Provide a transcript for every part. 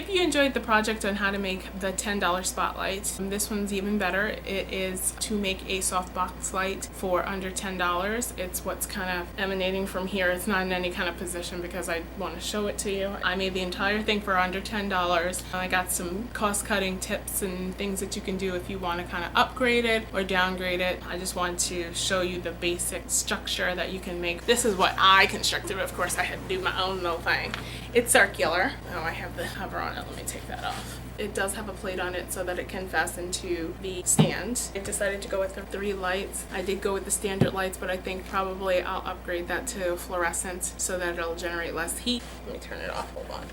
If you enjoyed the project on how to make the $10 spotlight, this one's even better. It is to make a softbox light for under $10. It's what's kind of emanating from here. It's not in any kind of position because I want to show it to you. I made the entire thing for under $10. I got some cost-cutting tips and things that you can do if you want to kind of upgrade it or downgrade it. I just want to show you the basic structure that you can make. This is what I constructed, but of course I had to do my own little thing. It's circular. Oh, I have the cover on it. Let me take that off. It does have a plate on it so that it can fasten to the stand. I decided to go with the 3 lights. I did go with the standard lights, but I think probably I'll upgrade that to fluorescent so that it'll generate less heat. Let me turn it off. Hold on.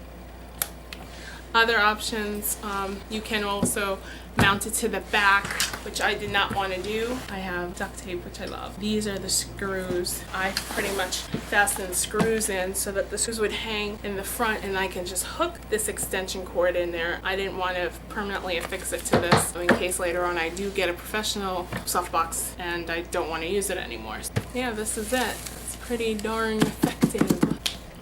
Other options, you can also mount it to the back, which I did not want to do. I have duct tape, which I love. These are the screws. I pretty much fastened screws in so that the screws would hang in the front and I can just hook this extension cord in there. I didn't want to permanently affix it to this so in case later on I do get a professional softbox and I don't want to use it anymore. Yeah, this is it. It's pretty darn effective.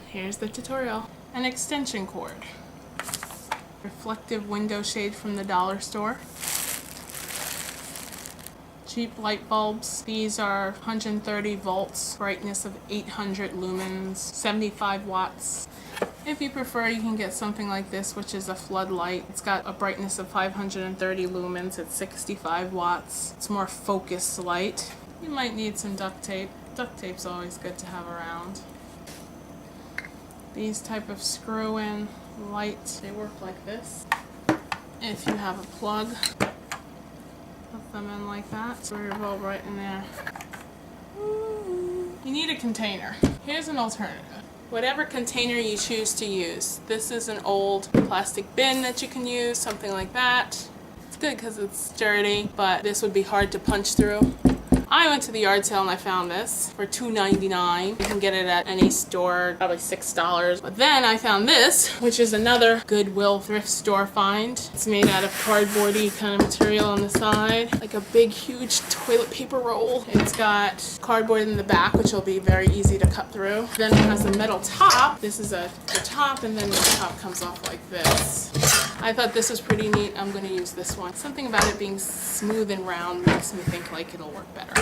Here's the tutorial. An extension cord. Reflective window shade from the dollar store. Cheap light bulbs. These are 130 volts, brightness of 800 lumens, 75 watts. If you prefer, you can get something like this, which is a floodlight. It's got a brightness of 530 lumens. It's 65 watts. It's more focused light. You might need some duct tape. Duct tape's always good to have around. These type of screw-in lights, they work like this. If you have a plug, put them in like that. Screw your bulb right in there. You need a container. Here's an alternative. Whatever container you choose to use. This is an old plastic bin that you can use, something like that. It's good because it's sturdy, but this would be hard to punch through. I went to the yard sale and I found this for $2.99. You can get it at any store, probably $6. But then I found this, which is another Goodwill thrift store find. It's made out of cardboardy kind of material on the side, like a big, huge toilet paper roll. It's got cardboard in the back, which will be very easy to cut through. Then it has a metal top. This is the top, and then the top comes off like this. I thought this was pretty neat. I'm going to use this one. Something about it being smooth and round makes me think like it'll work better.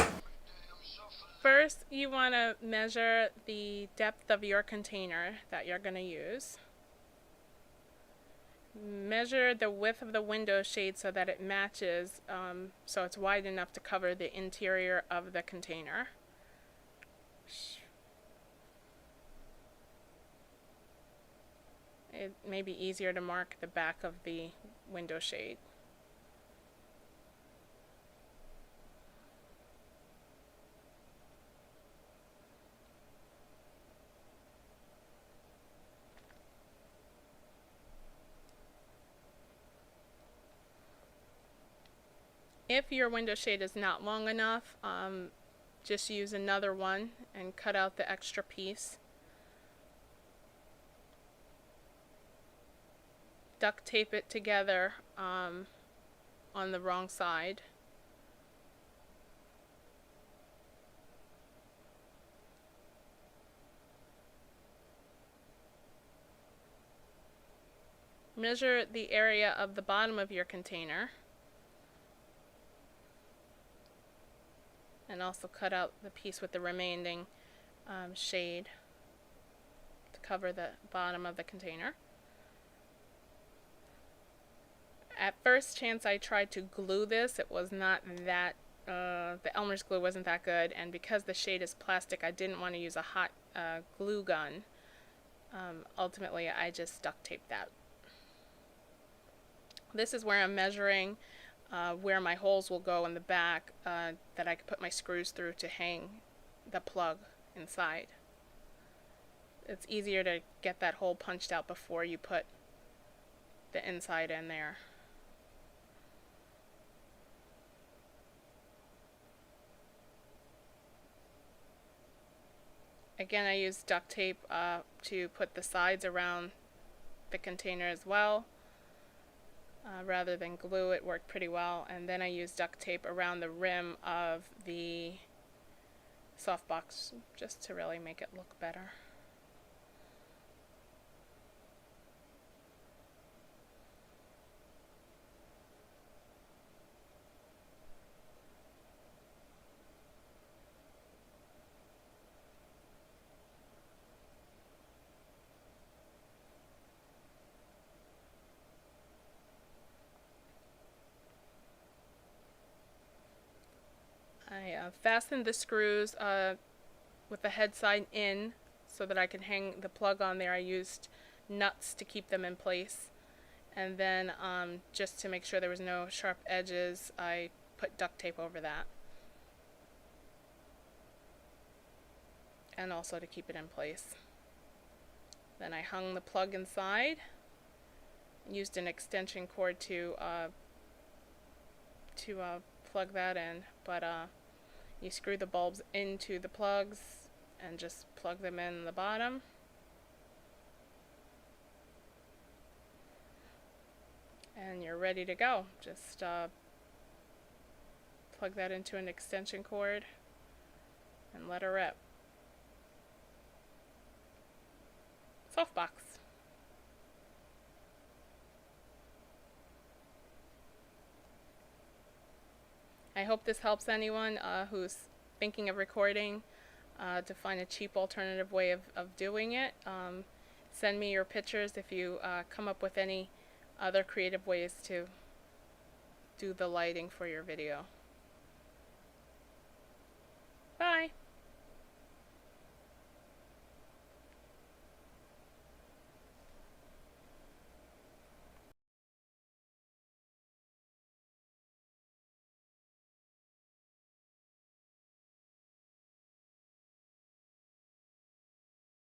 First, you want to measure the depth of your container that you're going to use. Measure the width of the window shade so that it matches, so it's wide enough to cover the interior of the container. It may be easier to mark the back of the window shade. If your window shade is not long enough, just use another one and cut out the extra piece. Duct tape it together on the wrong side. Measure the area of the bottom of your container and also cut out the piece with the remaining shade to cover the bottom of the container. At first chance I tried to glue this. It was not that, the Elmer's glue wasn't that good, and because the shade is plastic I didn't want to use a hot glue gun. Ultimately I just duct taped that. This is where I'm measuring where my holes will go in the back that I can put my screws through to hang the plug inside. It's easier to get that hole punched out before you put the inside in there. Again, I use duct tape to put the sides around the container as well. Rather than glue, it worked pretty well. And then I used duct tape around the rim of the softbox just to really make it look better. fastened the screws with the head side in so that I can hang the plug on there. I used nuts to keep them in place. And then just to make sure there was no sharp edges, I put duct tape over that. And also to keep it in place. Then I hung the plug inside, used an extension cord to plug that in, but you screw the bulbs into the plugs and just plug them in the bottom. And you're ready to go. Just plug that into an extension cord and let her rip. Softbox. I hope this helps anyone who's thinking of recording to find a cheap alternative way of doing it. Send me your pictures if you come up with any other creative ways to do the lighting for your video. Bye!